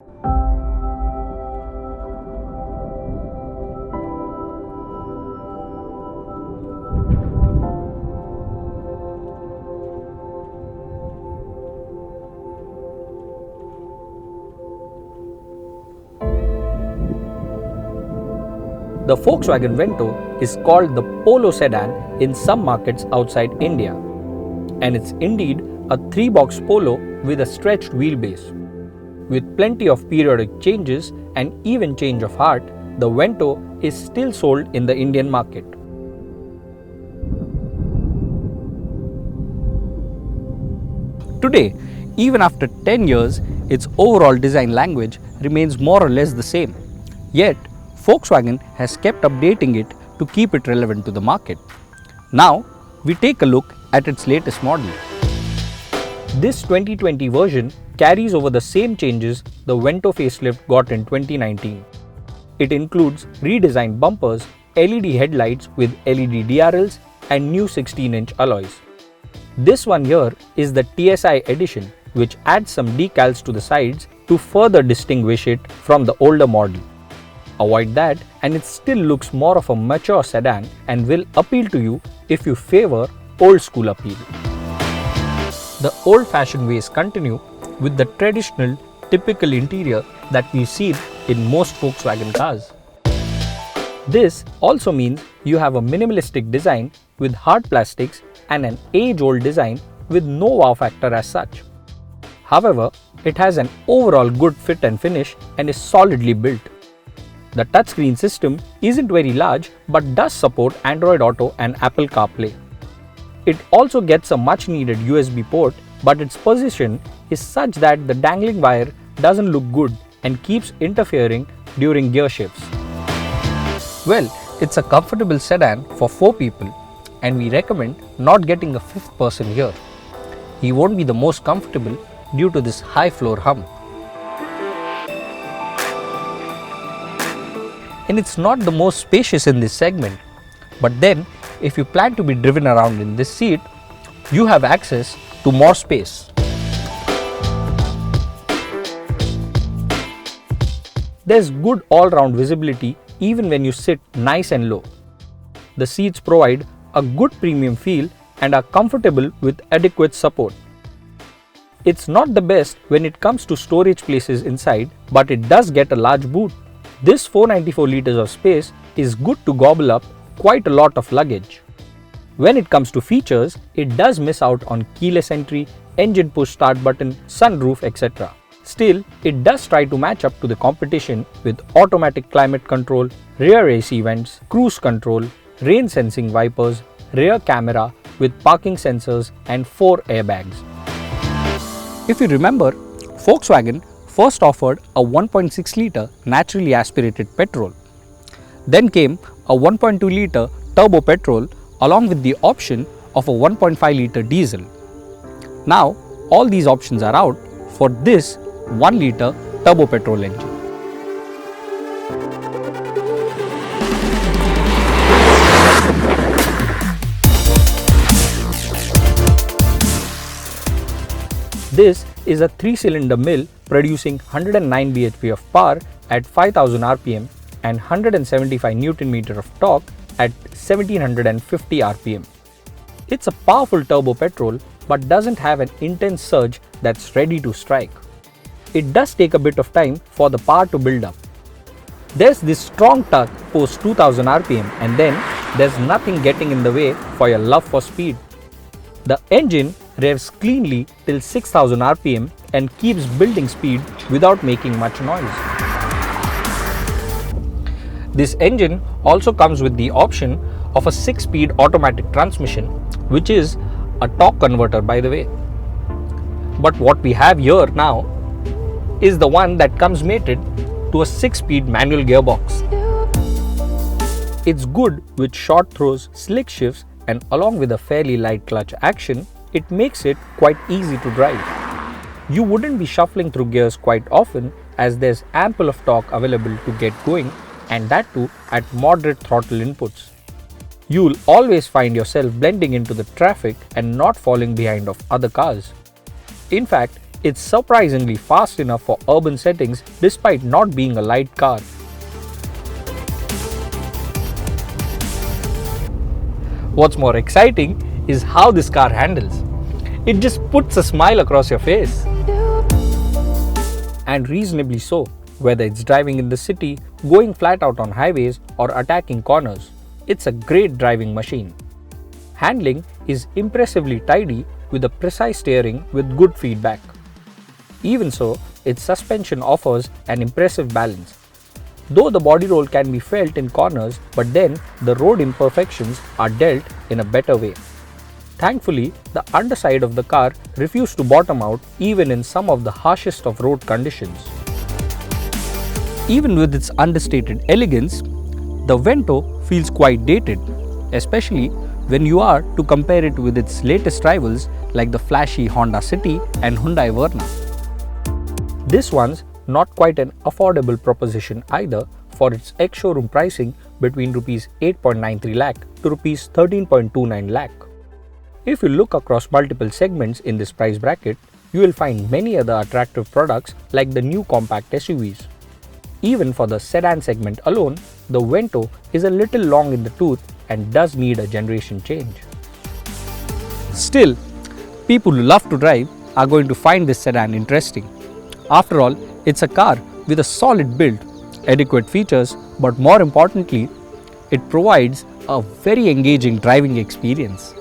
The Volkswagen Vento is called the Polo sedan in some markets outside India, and it's indeed a 3-box Polo with a stretched wheelbase. With plenty of periodic changes and even change of heart, the Vento is still sold in the Indian market. Today, even after 10 years, its overall design language remains more or less the same. Yet, Volkswagen has kept updating it to keep it relevant to the market. Now, we take a look at its latest model. This 2020 version carries over the same changes the Vento facelift got in 2019. It includes redesigned bumpers, LED headlights with LED DRLs and new 16-inch alloys. This one here is the TSI edition, which adds some decals to the sides to further distinguish it from the older model. Avoid that and it still looks more of a mature sedan and will appeal to you if you favor old school appeal. The old-fashioned ways continue with the traditional, typical interior that we've seen in most Volkswagen cars. This also means you have a minimalistic design with hard plastics and an age-old design with no wow factor as such. However, it has an overall good fit and finish and is solidly built. The touchscreen system isn't very large but does support Android Auto and Apple CarPlay. It also gets a much needed USB port, but its position is such that the dangling wire doesn't look good and keeps interfering during gear shifts. Well, it's a comfortable sedan for 4 people and we recommend not getting a 5th person here. He won't be the most comfortable due to this high floor hum. And it's not the most spacious in this segment, but then if you plan to be driven around in this seat, you have access to more space. There's good all-round visibility even when you sit nice and low. The seats provide a good premium feel and are comfortable with adequate support. It's not the best when it comes to storage places inside, but it does get a large boot. This 494 liters of space is good to gobble up quite a lot of luggage. When it comes to features, it does miss out on keyless entry, engine push start button, sunroof, etc. Still, it does try to match up to the competition with automatic climate control, rear AC vents, cruise control, rain sensing wipers, rear camera with parking sensors and 4 airbags. If you remember, Volkswagen first offered a 1.6 litre naturally aspirated petrol. Then came a 1.2 litre turbo petrol along with the option of a 1.5 litre diesel. Now all these options are out for this 1 litre turbo petrol engine. This is a 3-cylinder mill producing 109 bhp of power at 5000 rpm and 175 Nm of torque at 1750 rpm. It's a powerful turbo petrol but doesn't have an intense surge that's ready to strike. It does take a bit of time for the power to build up. There's this strong torque post 2000 rpm and then there's nothing getting in the way for your love for speed. The engine revs cleanly till 6000 rpm and keeps building speed without making much noise. This engine also comes with the option of a 6-speed automatic transmission, which is a torque converter by the way. But what we have here now is the one that comes mated to a 6-speed manual gearbox. It's good with short throws, slick shifts, and along with a fairly light clutch action, it makes it quite easy to drive. You wouldn't be shuffling through gears quite often as there's ample of torque available to get going, and that too at moderate throttle inputs. You'll always find yourself blending into the traffic and not falling behind of other cars. In fact, It's surprisingly fast enough for urban settings despite not being a light car. What's more exciting is how this car handles. It just puts a smile across your face. And reasonably so, whether it's driving in the city, going flat out on highways, or attacking corners. It's a great driving machine. Handling is impressively tidy with a precise steering with good feedback. Even so, its suspension offers an impressive balance. Though the body roll can be felt in corners, but then the road imperfections are dealt in a better way. Thankfully, the underside of the car refused to bottom out even in some of the harshest of road conditions. Even with its understated elegance, the Vento feels quite dated, especially when you are to compare it with its latest rivals like the flashy Honda City and Hyundai Verna. This one's not quite an affordable proposition either for its ex-showroom pricing between Rs 8.93 lakh to Rs 13.29 lakh. If you look across multiple segments in this price bracket, you will find many other attractive products like the new compact SUVs. Even for the sedan segment alone, the Vento is a little long in the tooth and does need a generation change. Still, people who love to drive are going to find this sedan interesting. After all, it's a car with a solid build, adequate features, but more importantly, it provides a very engaging driving experience.